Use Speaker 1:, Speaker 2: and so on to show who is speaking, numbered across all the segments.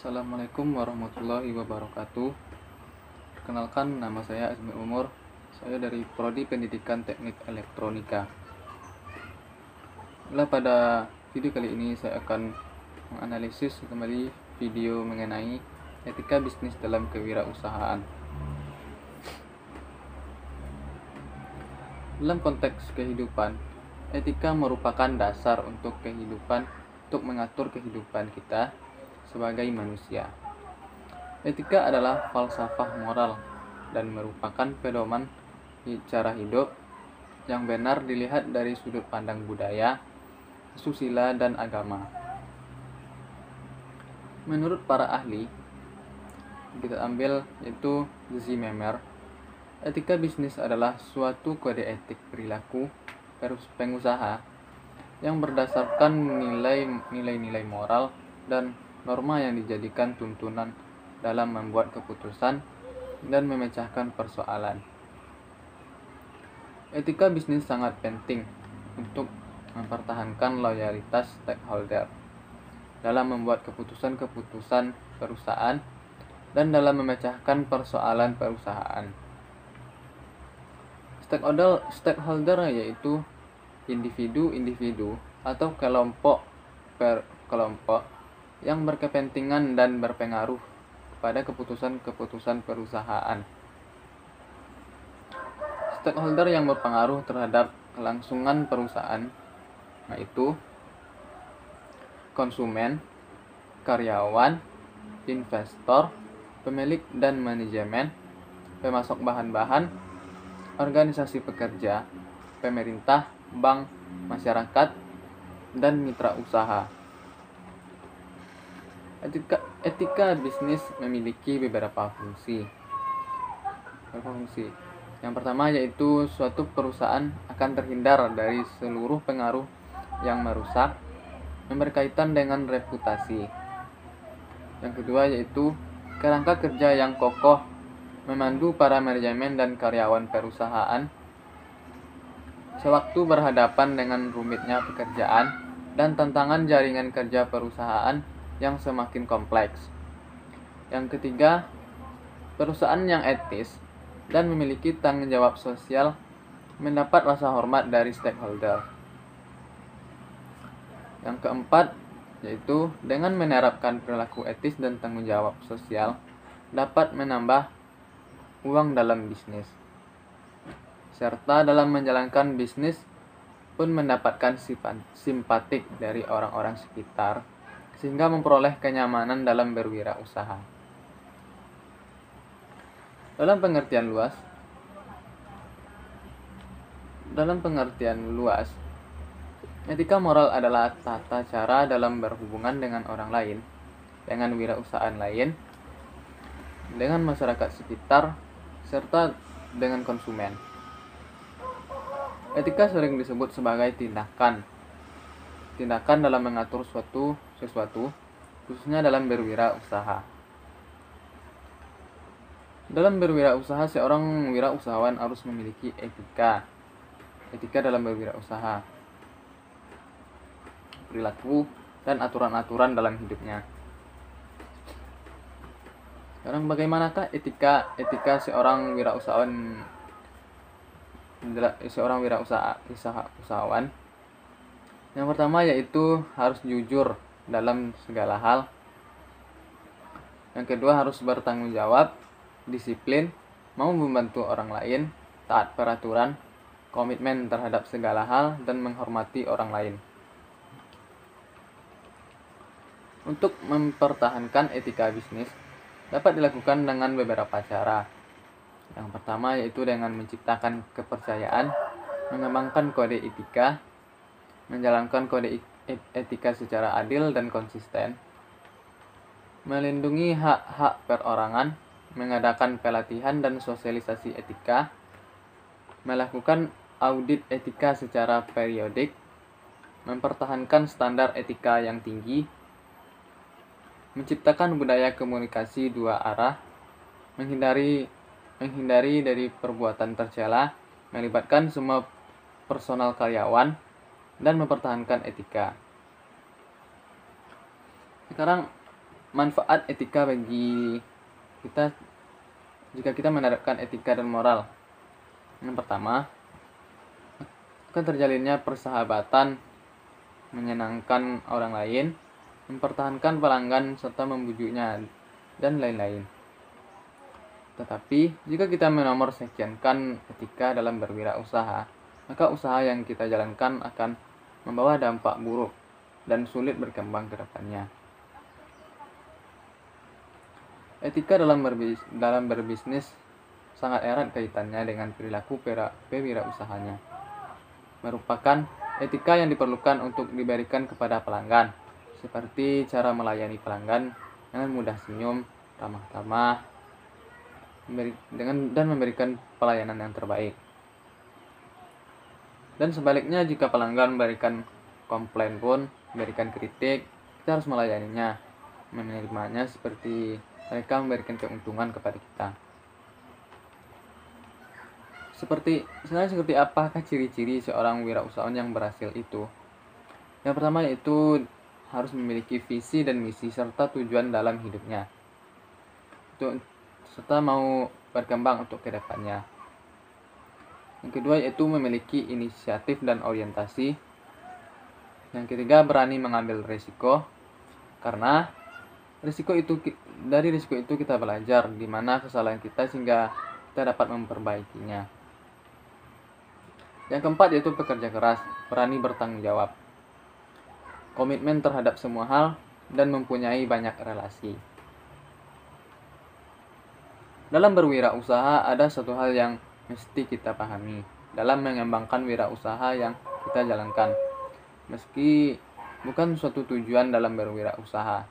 Speaker 1: Assalamualaikum warahmatullahi wabarakatuh. Perkenalkan, nama saya Azmi Umur. Saya dari Prodi Pendidikan Teknik Elektronika. Pada video kali ini saya akan menganalisis kembali video mengenai etika bisnis dalam kewirausahaan. Dalam konteks kehidupan, etika merupakan dasar untuk mengatur kehidupan kita sebagai manusia. Etika adalah falsafah moral dan merupakan pedoman cara hidup yang benar dilihat dari sudut pandang budaya, susila, dan agama. Menurut para ahli, kita ambil yaitu Zimmer, etika bisnis adalah suatu kode etik perilaku pengusaha yang berdasarkan nilai-nilai moral dan norma yang dijadikan tuntunan dalam membuat keputusan dan memecahkan persoalan. Etika bisnis sangat penting untuk mempertahankan loyalitas stakeholder dalam membuat keputusan-keputusan perusahaan dan dalam memecahkan persoalan perusahaan. Stakeholder yaitu individu-individu atau kelompok yang berkepentingan dan berpengaruh pada keputusan-keputusan perusahaan. Stakeholder yang berpengaruh terhadap kelangsungan perusahaan yaitu konsumen, karyawan, investor, pemilik dan manajemen, pemasok bahan-bahan, organisasi pekerja, pemerintah, bank, masyarakat, dan mitra usaha. Etika bisnis memiliki beberapa fungsi. Yang pertama yaitu suatu perusahaan akan terhindar dari seluruh pengaruh yang merusak yang berkaitan dengan reputasi. Yang kedua yaitu kerangka kerja yang kokoh memandu para manajemen dan karyawan perusahaan sewaktu berhadapan dengan rumitnya pekerjaan dan tantangan jaringan kerja perusahaan yang semakin kompleks. Yang ketiga, perusahaan yang etis dan memiliki tanggung jawab sosial mendapat rasa hormat dari stakeholder. Yang keempat, yaitu dengan menerapkan perilaku etis dan tanggung jawab sosial dapat menambah uang dalam bisnis. Serta dalam menjalankan bisnis pun mendapatkan simpatik dari orang-orang sekitar sehingga memperoleh kenyamanan dalam berwirausaha. Dalam pengertian luas, etika moral adalah tata cara dalam berhubungan dengan orang lain, dengan wirausahaan lain, dengan masyarakat sekitar, serta dengan konsumen. Etika sering disebut sebagai tindakan dalam mengatur sesuatu, khususnya dalam berwirausaha. Dalam berwirausaha, seorang wirausahawan harus memiliki etika dalam berwirausaha, perilaku, dan aturan-aturan dalam hidupnya. Sekarang bagaimanakah etika seorang wirausahawan? Yang pertama yaitu harus jujur dalam segala hal. Yang kedua harus bertanggung jawab, disiplin, mau membantu orang lain, taat peraturan, komitmen terhadap segala hal, dan menghormati orang lain. Untuk mempertahankan etika bisnis dapat dilakukan dengan beberapa cara. Yang pertama yaitu dengan menciptakan kepercayaan, mengembangkan kode etika, menjalankan kode etika secara adil dan konsisten, melindungi hak-hak perorangan, mengadakan pelatihan dan sosialisasi etika, melakukan audit etika secara periodik, mempertahankan standar etika yang tinggi, menciptakan budaya komunikasi dua arah, menghindari dari perbuatan tercela, melibatkan semua personal karyawan, dan mempertahankan etika. Sekarang manfaat etika bagi kita jika kita menerapkan etika dan moral. Yang pertama, akan terjalinnya persahabatan, menyenangkan orang lain, mempertahankan pelanggan serta membujuknya, dan lain-lain. Tetapi, jika kita menomorsekiankan etika dalam berwirausaha, maka usaha yang kita jalankan akan membawa dampak buruk dan sulit berkembang ke depannya. Etika dalam berbisnis sangat erat kaitannya dengan perilaku pewirausahanya. Merupakan etika yang diperlukan untuk diberikan kepada pelanggan, seperti cara melayani pelanggan dengan mudah senyum, ramah-tamah, dan memberikan pelayanan yang terbaik. Dan sebaliknya, jika pelanggan memberikan komplain pun, memberikan kritik, kita harus melayaninya, menerimanya seperti mereka memberikan keuntungan kepada kita. Seperti apakah ciri-ciri seorang wirausahawan yang berhasil itu? Yang pertama yaitu harus memiliki visi dan misi serta tujuan dalam hidupnya, serta mau berkembang untuk kedepannya. Yang kedua yaitu memiliki inisiatif dan orientasi. Yang ketiga, berani mengambil risiko, karena dari risiko itu kita belajar di mana kesalahan kita sehingga kita dapat memperbaikinya. Yang keempat yaitu pekerja keras, berani bertanggung jawab, komitmen terhadap semua hal, dan mempunyai banyak relasi. Dalam berwirausaha ada satu hal yang mesti kita pahami dalam mengembangkan wirausaha yang kita jalankan. Meski bukan suatu tujuan dalam berwirausaha,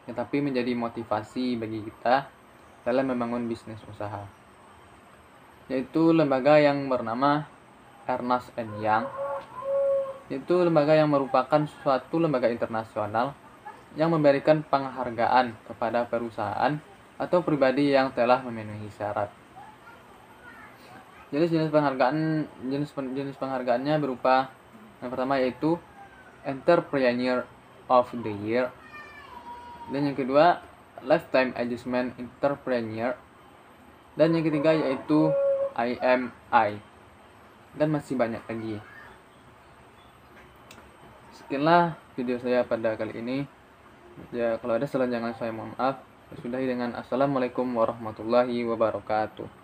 Speaker 1: tetapi menjadi motivasi bagi kita dalam membangun bisnis usaha, yaitu lembaga yang bernama Ernst & Young, yaitu lembaga yang merupakan suatu lembaga internasional yang memberikan penghargaan kepada perusahaan atau pribadi yang telah memenuhi syarat. Jenis penghargaannya berupa, yang pertama yaitu Entrepreneur of the Year, dan yang kedua Lifetime Achievement Entrepreneur, dan yang ketiga yaitu IMI, dan masih banyak lagi. Sekianlah video saya pada kali ini. Ya, kalau ada salah jangan saya mohon maaf. Sudahi dengan Assalamualaikum warahmatullahi wabarakatuh.